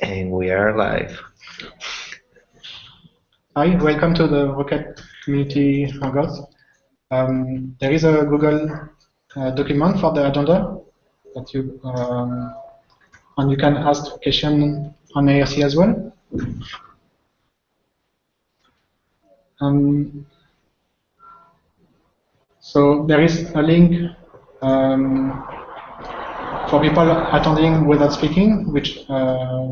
And we are live. Hi, welcome to the Rocket Community Hangouts. There is a Google document for the agenda that and you can ask question on ARC as well. So there is a link for people attending without speaking, which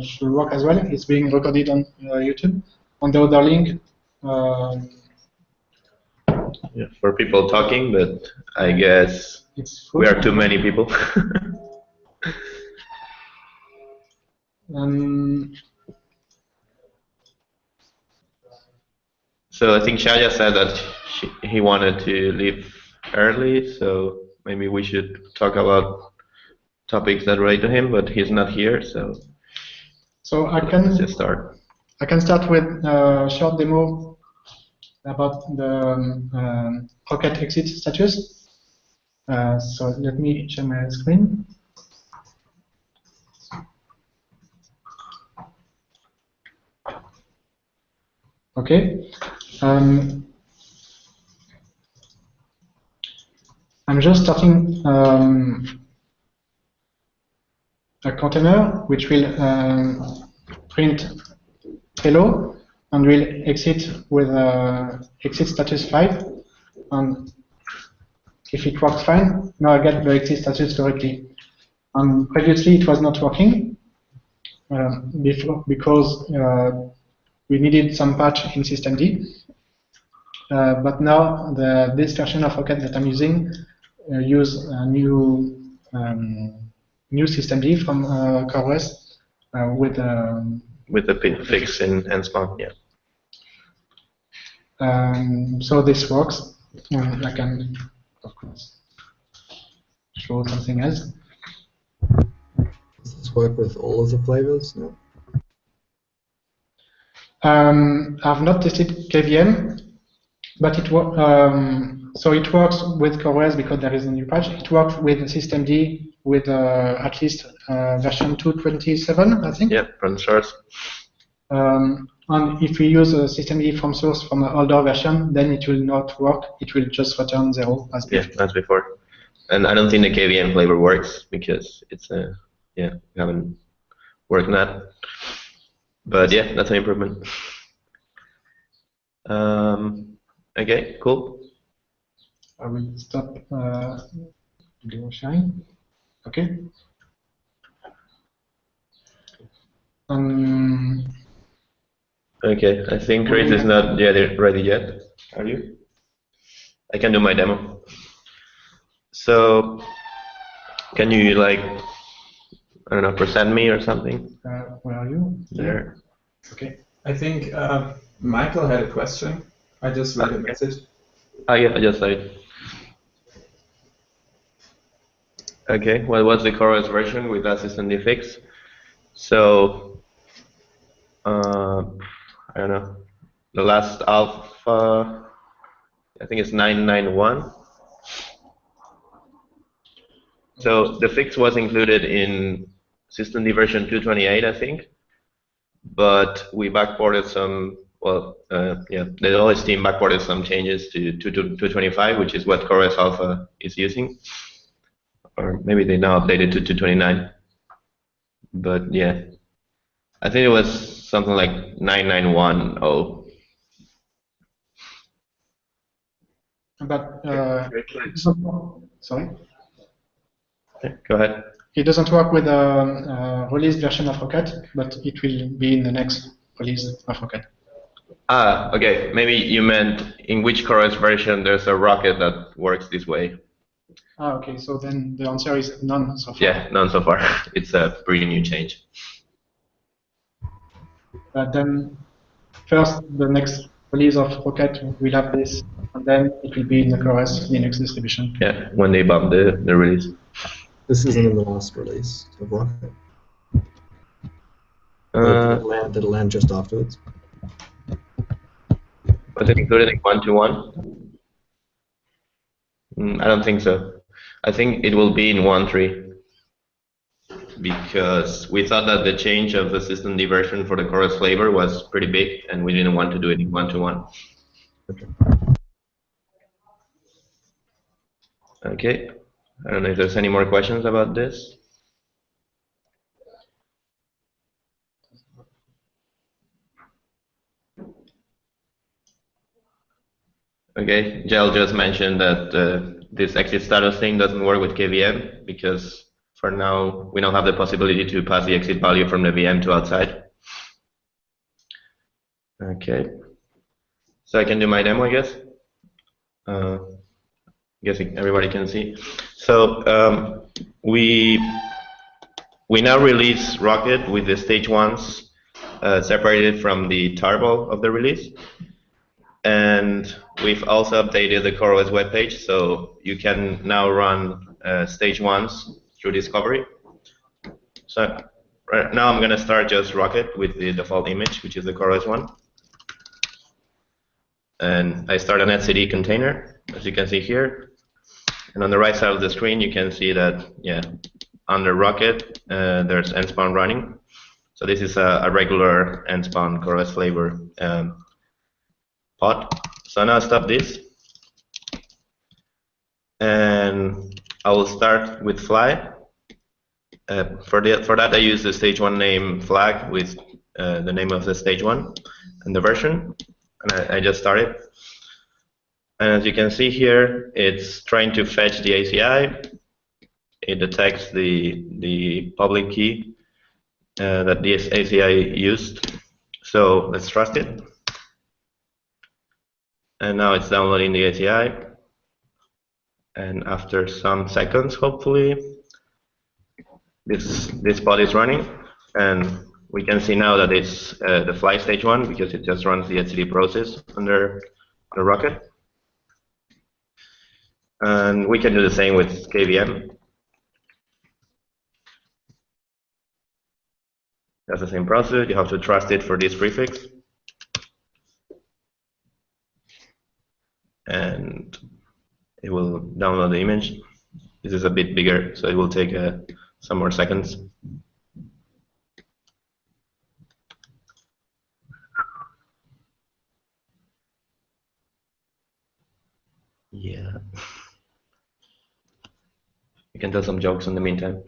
should work as well. It's being recorded on YouTube. On the other link, Yeah, for people talking, but I guess we are too many people. So I think Shaya said that he wanted to leave early, so maybe we should talk about topics that relate to him, but he's not here, so let's just start. I can start with a short demo about the Rocket exit status. So let me share my screen. Okay. I'm just starting a container which will print hello and will exit with exit status 5. And if it works fine, now I get the exit status correctly. And previously it was not working because we needed some patch in systemd. But now this version of Rocket that I'm using use a new systemd from CoreOS with the fix in Spawn, yeah. So this works. I can, of course, show something else. Does this work with all of the flavors? No. I've not tested KVM, but it so it works with CoreOS because there is a new patch. It works with systemd with at least version 2.27, I think. Yeah, from source. And if we use a systemd from source from an older version, then it will not work. It will just return 0 as before. Yeah, as before. And I don't think the KVM flavor works because it's we haven't worked on that. But yeah, that's an improvement. Okay, cool. I will stop video sharing. Okay. Okay, I think Chris is not yet ready yet. Are you? I can do my demo. So, can you like, I don't know, present me or something? Where are you? There. Okay. I think Michael had a question. I just read a message. Oh yeah, I just saw it. Okay, well, what's the CoreOS version with assistant fix? So, I don't know, the last alpha, I think it's 991. So the fix was included in systemd version 228, I think, but we backported some. Well, the OS team backported some changes to 225, which is what CoreOS Alpha is using, or maybe they now updated to 229. But yeah, I think it was something like 9910. But sorry. Okay, go ahead. It doesn't work with a released version of Rocket, but it will be in the next release of Rocket. Ah, okay. Maybe you meant in which CoreOS version there's a Rocket that works this way. Ah, okay. So then the answer is none so far. Yeah, none so far. It's a pretty new change. But then first, the next release of Rocket will have this, and then it will be in the CoreOS Linux distribution. Yeah, when they bump the release. This isn't in the last release of Rocket. Did it land just afterwards? Was it included in 1.2.1? I don't think so. I think it will be in 1.3. because we thought that the change of the systemd version for the chorus flavor was pretty big, and we didn't want to do it in one-to-one. Okay, I don't know if there's any more questions about this. Okay, Jel just mentioned that this exit status thing doesn't work with KVM because for now we don't have the possibility to pass the exit value from the VM to outside. Okay, so I can do my demo, I guess. Guessing everybody can see. So we now release Rocket with the stage ones separated from the tarball of the release. And we've also updated the CoreOS webpage, so you can now run stage ones through discovery. So right now I'm going to start just Rocket with the default image, which is the CoreOS one. And I start an etcd container, as you can see here. And on the right side of the screen, you can see that, yeah, under Rocket, there's nspawn running. So this is a regular nspawn CoreOS flavor pod. So now I'll stop this, and I will start with fly. For that, I use the stage one name flag with the name of the stage one and the version, and I just started. And as you can see here, it's trying to fetch the ACI. It detects the public key that the ACI used. So let's trust it. And now it's downloading the ACI. And after some seconds, hopefully, this pod is running. And we can see now that it's the fly stage one because it just runs the etcd process under the Rocket. And we can do the same with KVM. That's the same process. You have to trust it for this prefix. And it will download the image. This is a bit bigger, so it will take some more seconds. Yeah. You can tell some jokes in the meantime.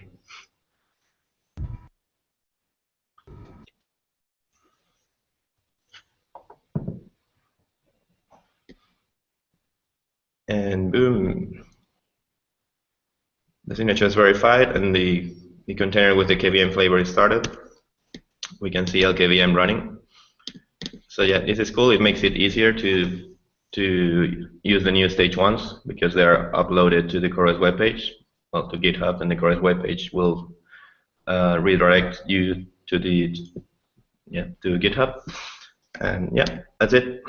And boom, the signature is verified, and the container with the KVM flavor is started. We can see LKVM running. So yeah, this is cool. It makes it easier to use the new stage ones because they are uploaded to the CoreOS webpage, well, to GitHub, and the CoreOS webpage will redirect you to to GitHub. And yeah, that's it.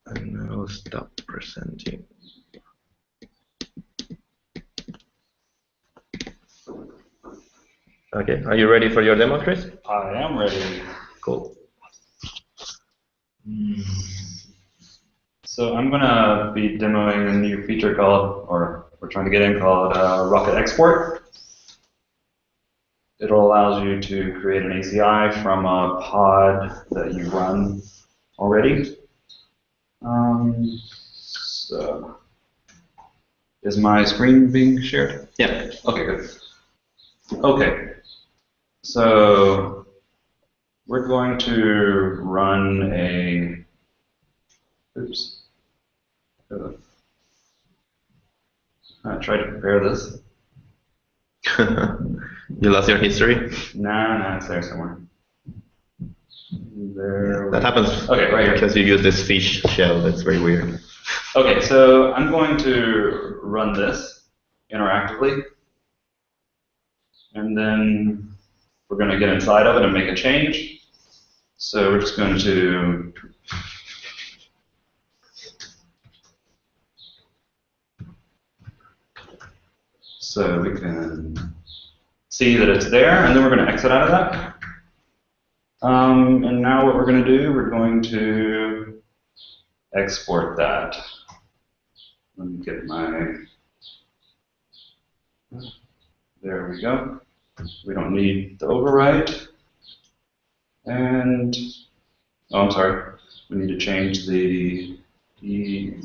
And I'll stop presenting. Okay, are you ready for your demo, Chris? I am ready. Cool. So I'm going to be demoing a new feature called, or we're trying to get in, called Rocket Export. It allows you to create an ACI from a pod that you run already. So is my screen being shared? Yeah. Okay, good. Okay. So we're going to run a, oops. I tried to prepare this. You lost your history? Nah, it's there somewhere. There. That happens. Okay, right here. Because you use this fish shell. That's very weird. Okay, so I'm going to run this interactively, and then we're going to get inside of it and make a change. So we're just going to so we can see that it's there, and then we're going to exit out of that. And now what we're going to do, we're going to export that. Let me get my There we go. We don't need the override. And, oh, I'm sorry. We need to change the E6E.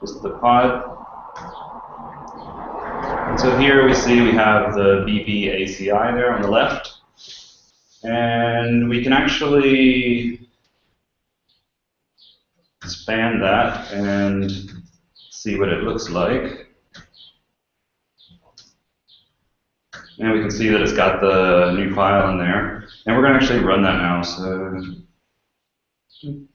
This is the pod. And so here we see we have the BB-ACI there on the left. And we can actually expand that and see what it looks like. And we can see that it's got the new file in there. And we're going to actually run that now. So and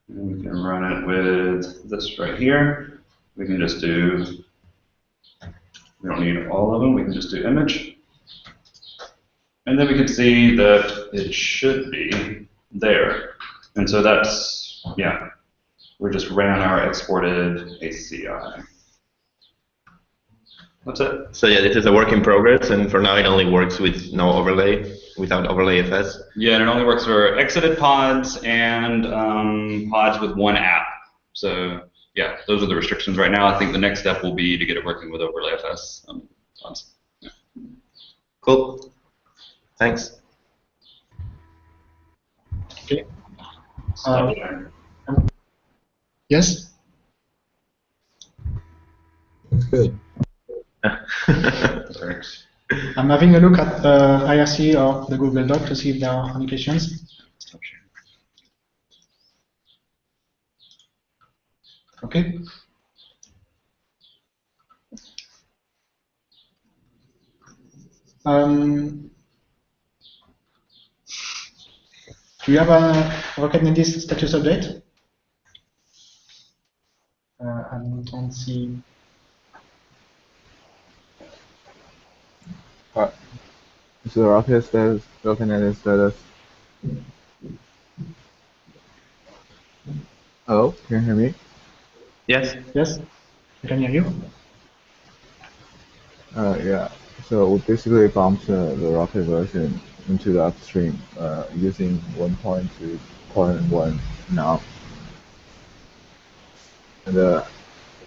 we can run it with this right here. We can just do, we don't need all of them. We can just do image. And then we can see that it should be there. And so that's, yeah, we just ran our exported ACI. That's it. So yeah, this is a work in progress, and for now it only works with no overlay, without overlay FS. Yeah, and it only works for exited pods and pods with one app. So yeah, those are the restrictions right now. I think the next step will be to get it working with overlay FS pods. Yeah. Cool. Thanks. Okay. Okay. Yes? That's good. Thanks. I'm having a look at the IRC or the Google Doc to see if there are any questions. Okay. Do you have a Rocket Nedis status update? I don't see. So Rocket status, Rocket Net status. Hello, can you hear me? Yes. Yes, I can hear you. Yeah. So we basically bumped the Rocket version into the upstream using 1.2.1 now. And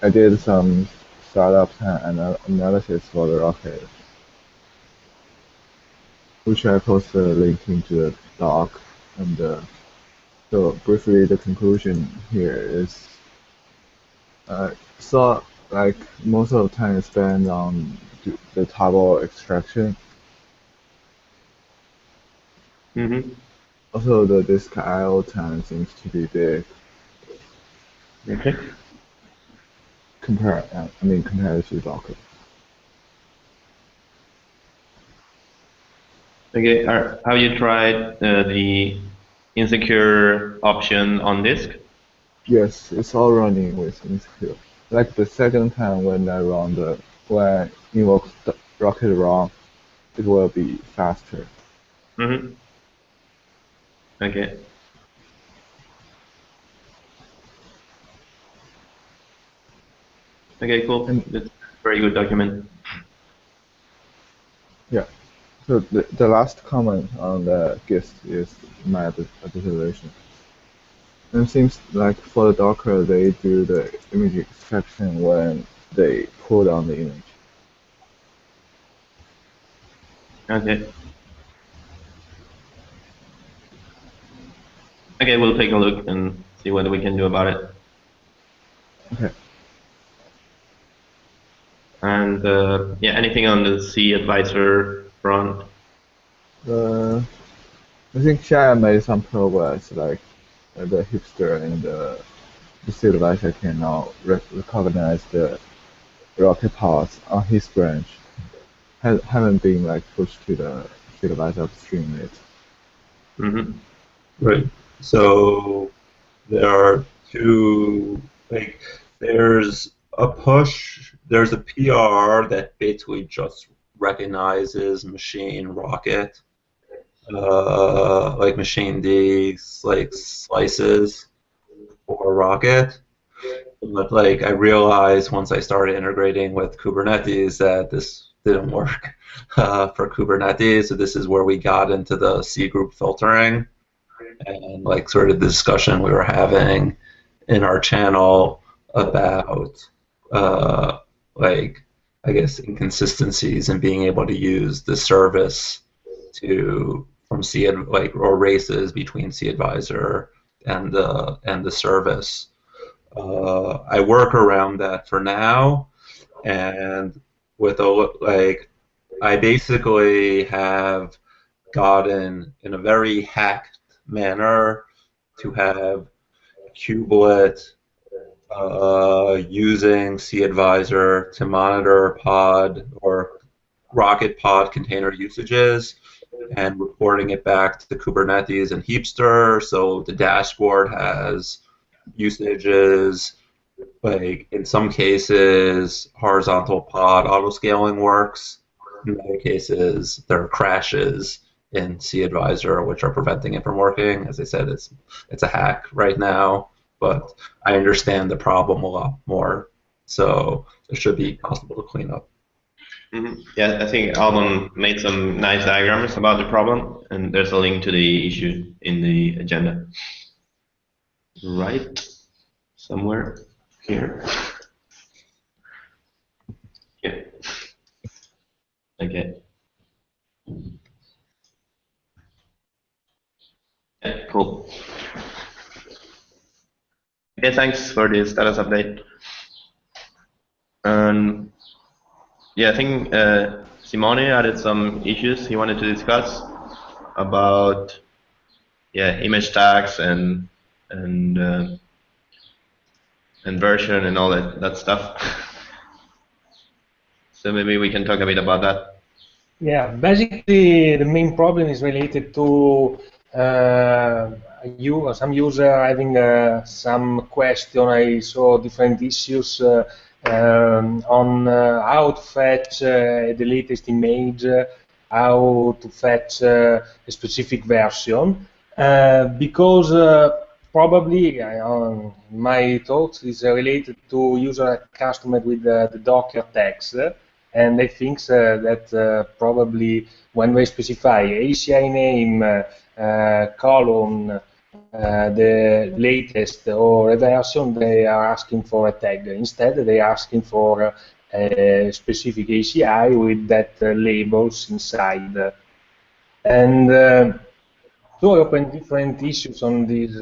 I did some startup and analysis for the Rocket, which I posted a link into the doc. And so briefly, the conclusion here is, so like most of the time is spent on the table extraction. Mm-hmm. Also, the disk I/O time seems to be big. Okay. Compared to Docker. Okay. Have you tried the insecure option on disk? Yes, it's all running with Insecure. Like the second time when I invoke the Rocket ROM, it will be faster. Mm-hmm. Okay. Okay, cool. That's a very good document. Yeah. So the last comment on the GIST is my observation. And it seems like for the Docker, they do the image extraction when they pull down the image. Okay. Okay, we'll take a look and see what we can do about it. Okay. And yeah, anything on the C advisor front? I think Shia made some progress, like the hipster and the C advisor can now recognize the Rocket pods on his branch. Haven't been like pushed to the C advisor upstream yet. Mm-hmm. Right. So there are two, like, there's a push, there's a PR that basically just recognizes machine Rocket, like machine D, like slices for Rocket. But like I realized once I started integrating with Kubernetes that this didn't work for Kubernetes. So this is where we got into the C group filtering and like sort of the discussion we were having in our channel about like, I guess, inconsistencies in being able to use the service from or races between cAdvisor and the service. I work around that for now, and I basically have gotten in a very hacked manner to have kubelet using cAdvisor to monitor pod or Rocket pod container usages and reporting it back to Kubernetes and Heapster. So the dashboard has usages. Like in some cases, horizontal pod autoscaling works. In other cases, there are crashes in cAdvisor which are preventing it from working. As I said, it's a hack right now, but I understand the problem a lot more, so it should be possible to clean up. Yeah, I think Alban made some nice diagrams about the problem, and there's a link to the issue in the agenda. Right, somewhere here. Yeah. Okay. Yeah, cool. Okay, thanks for the status update. Yeah, I think Simone added some issues he wanted to discuss about image tags and version and all that stuff. So maybe we can talk a bit about that. Yeah, basically the main problem is related to some user having some question. I saw different issues on how to fetch the latest image, how to fetch a specific version, because probably my thoughts is related to user customer with the Docker tags. And I think that probably when we specify ACI name, column, the latest or a version, they are asking for a tag. Instead, they are asking for a specific ACI with that labels inside. And so I open different issues on these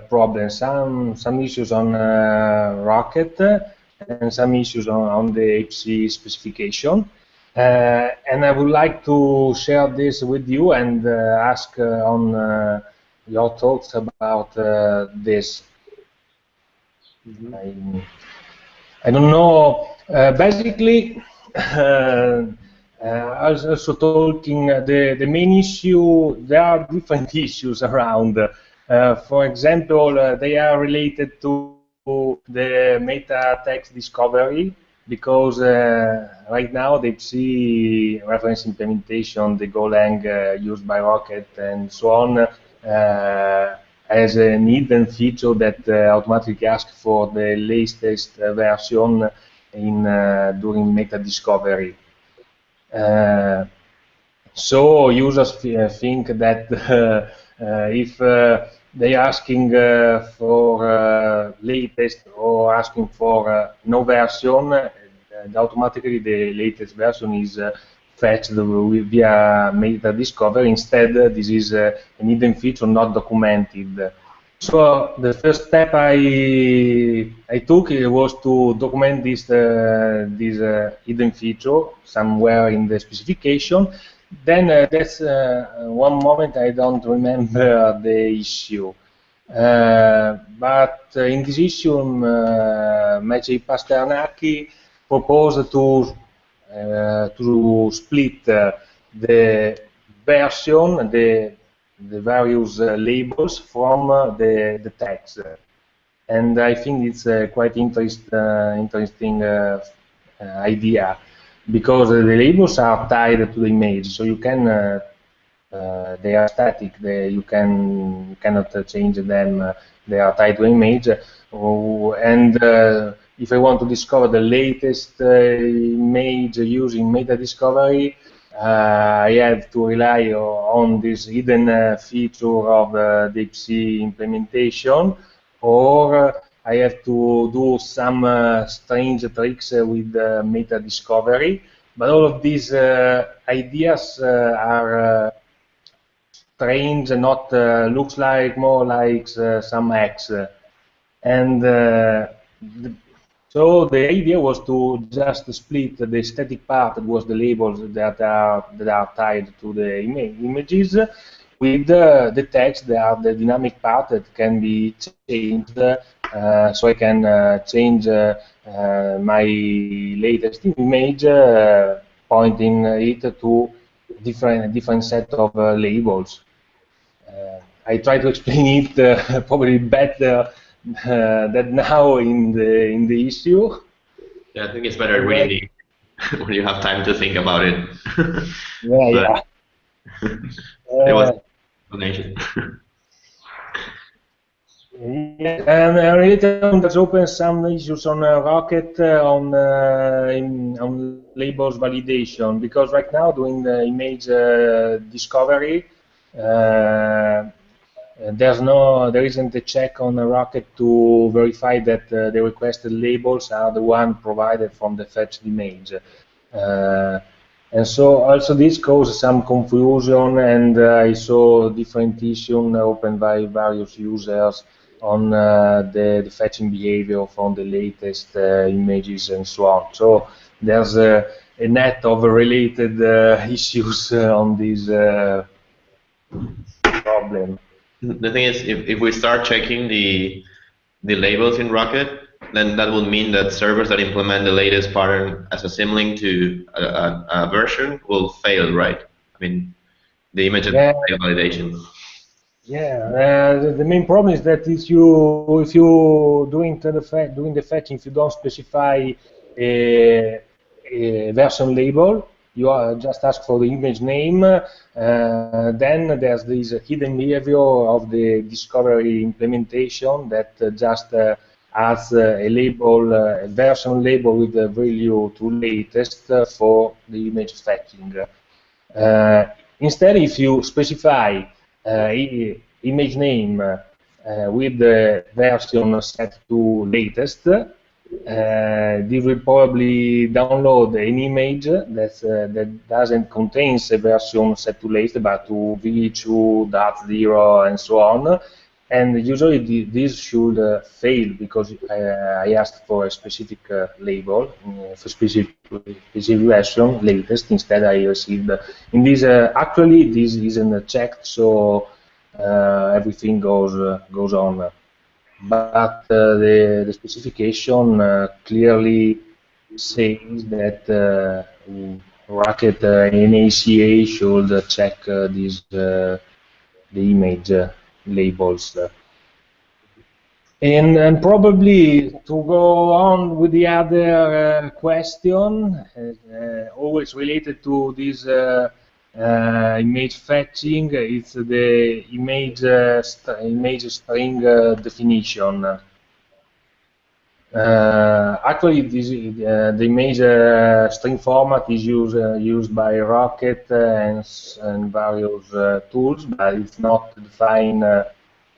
problems. Some issues on Rocket and some issues on the appc specification. And I would like to share this with you and ask on your thoughts about this. I don't know. Basically, I was also talking the main issue. There are different issues around. For example, they are related to the meta text discovery, because right now the appc reference implementation, the Golang used by Rocket and so on, has a hidden feature that automatically asks for the latest version during meta discovery. So users think that if they are asking for latest or asking for no version, automatically the latest version is fetched via meta discovery. Instead, this is a hidden feature not documented. So the first step I took was to document this hidden feature somewhere in the specification. Then that's one moment I don't remember the issue. But in this issue, Maciej Pasternaki proposed to split the version, the various labels from the text. And I think it's a quite interesting idea, because the labels are tied to the image, so you can they are static. You cannot change them. They are tied to image. And if I want to discover the latest image using meta discovery, I have to rely on this hidden feature of the appc implementation, or I have to do some strange tricks with meta discovery. But all of these ideas are strange, not looks like more like some hacks. And so the idea was to just split the static part, that was the labels that are tied to the images, with the text that are the dynamic part that can be changed. So I can change my latest image, pointing it to different set of labels. I try to explain it probably better than now in the issue. Yeah, I think it's better reading when you have time to think about it. Yeah, It was yeah. an explanation. And later on, there's open some issues on Rocket on labels validation, because right now doing the image discovery, there isn't a check on the Rocket to verify that the requested labels are the one provided from the fetched image. And so also this caused some confusion, and I saw different issues opened by various users on the fetching behavior from the latest images and so on. So there's a net of related issues on this problem. The thing is, if we start checking the labels in Rocket, then that will mean that servers that implement the latest pattern as a symlink to a version will fail, right? I mean, the image validation. Yeah, the main problem is that if you doing the fetching, if you don't specify a version label, you just ask for the image name. Then there's this hidden behavior of the discovery implementation that just adds a label, a version label with the value to latest for the image fetching. Instead, if you specify image name with the version set to latest, they will probably download an image that doesn't contain a version set to latest, but to v2.0 and so on. And usually this should fail because I asked for a specific label, for specific version, latest. Instead, I received in this. Actually, this isn't checked, so everything goes on. But the specification clearly says that Rocket NACA should check the image labels. And probably to go on with the other question, always related to this image fetching, it's the image string definition. Actually, the image string format is used by Rocket and various tools, but it's not defined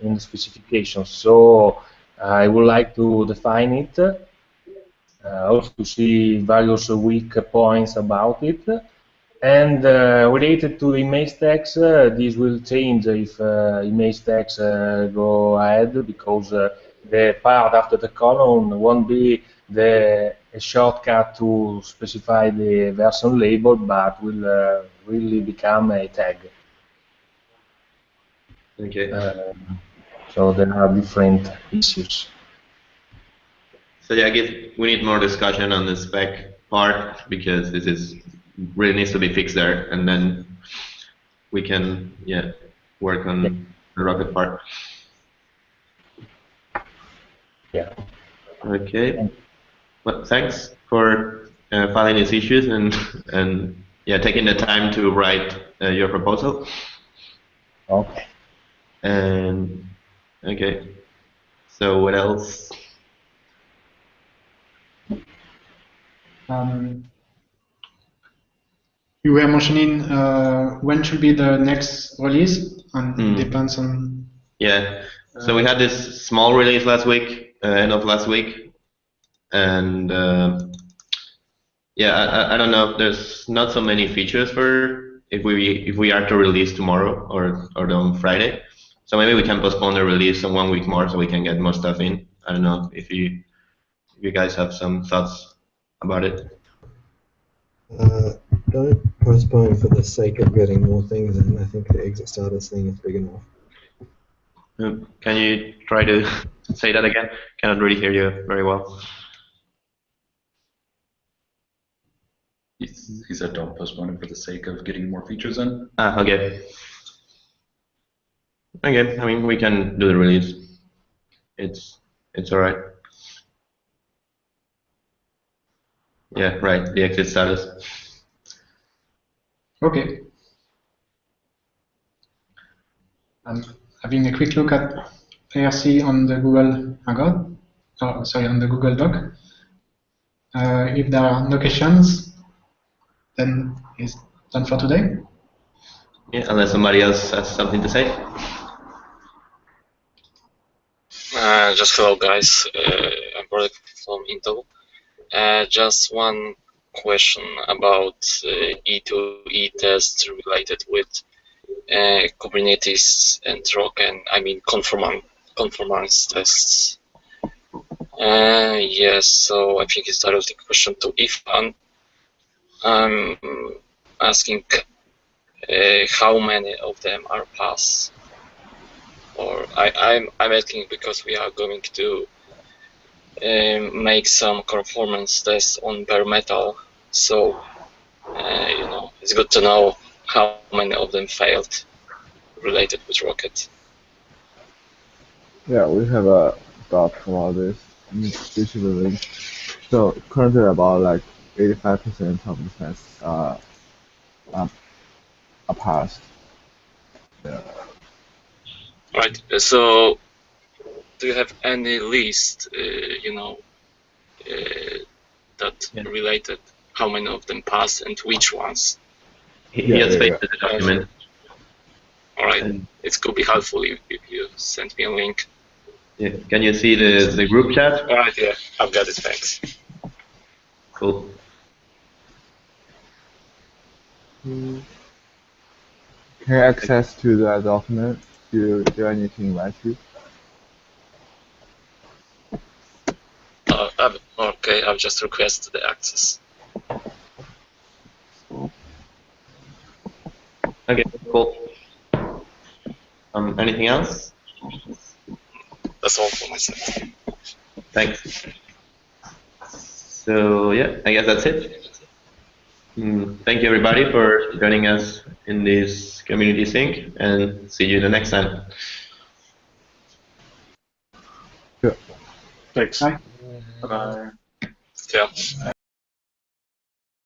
in the specification. So I would like to define it, also to see various weak points about it. And related to the image tags, this will change if image tags go ahead, because the part after the column won't be a shortcut to specify the version label, but will really become a tag. Okay. So there are different issues. So yeah, I guess we need more discussion on the spec part, because this is really needs to be fixed there, and then we can work on the Rocket part. Yeah. Okay. Well, thanks for filing these issues and taking the time to write your proposal. Okay. And okay. So what else? You were mentioning when should be the next release, and it depends on. Yeah. So we had this small release last week, end of last week, and yeah, I don't know. There's not so many features for if we are to release tomorrow or on Friday. So maybe we can postpone the release on 1 week more so we can get more stuff in. I don't know if you guys have some thoughts about it. Don't postpone for the sake of getting more things in. I think the exit status thing is big enough. Can you try to say that again? Cannot really hear you very well. He said don't postpone it for the sake of getting more features in. Okay. Okay, I mean we can do the release. It's all right. Yeah, right. The exit status. Okay. I'm having a quick look at ARC on the Google Hangout. Oh, sorry, on the Google Doc. If there are no questions, then it's done for today. Yeah, unless somebody else has something to say. Just hello, guys. I'm Borek from Intel. Just one question about E2E tests related with Kubernetes and Rock, and I mean conformance tests. Yes, so I think it's directly a question to Ifan. I'm asking how many of them are passed, or I'm asking because we are going to make some conformance tests on bare metal, so you know, it's good to know how many of them failed related with Rocket. Yeah, we have a doc about this. We should link. So currently about like 85% of the tests are passed. Yeah. Right. So, do you have any list, you know, that related how many of them passed and which ones? He has pasted the document. All right. It could be helpful if you send me a link. Yeah. Can you see the group chat? All right. Yeah, I've got it. Thanks. Cool. Can you access to that document? Do I need to invite you? Okay, I've just requested the access. Okay, cool. Anything else? That's all for myself. Thanks. So yeah, I guess that's it. Thank you everybody for joining us in this community sync, and see you the next time. Yeah. Thanks. Bye. Bye. Yeah.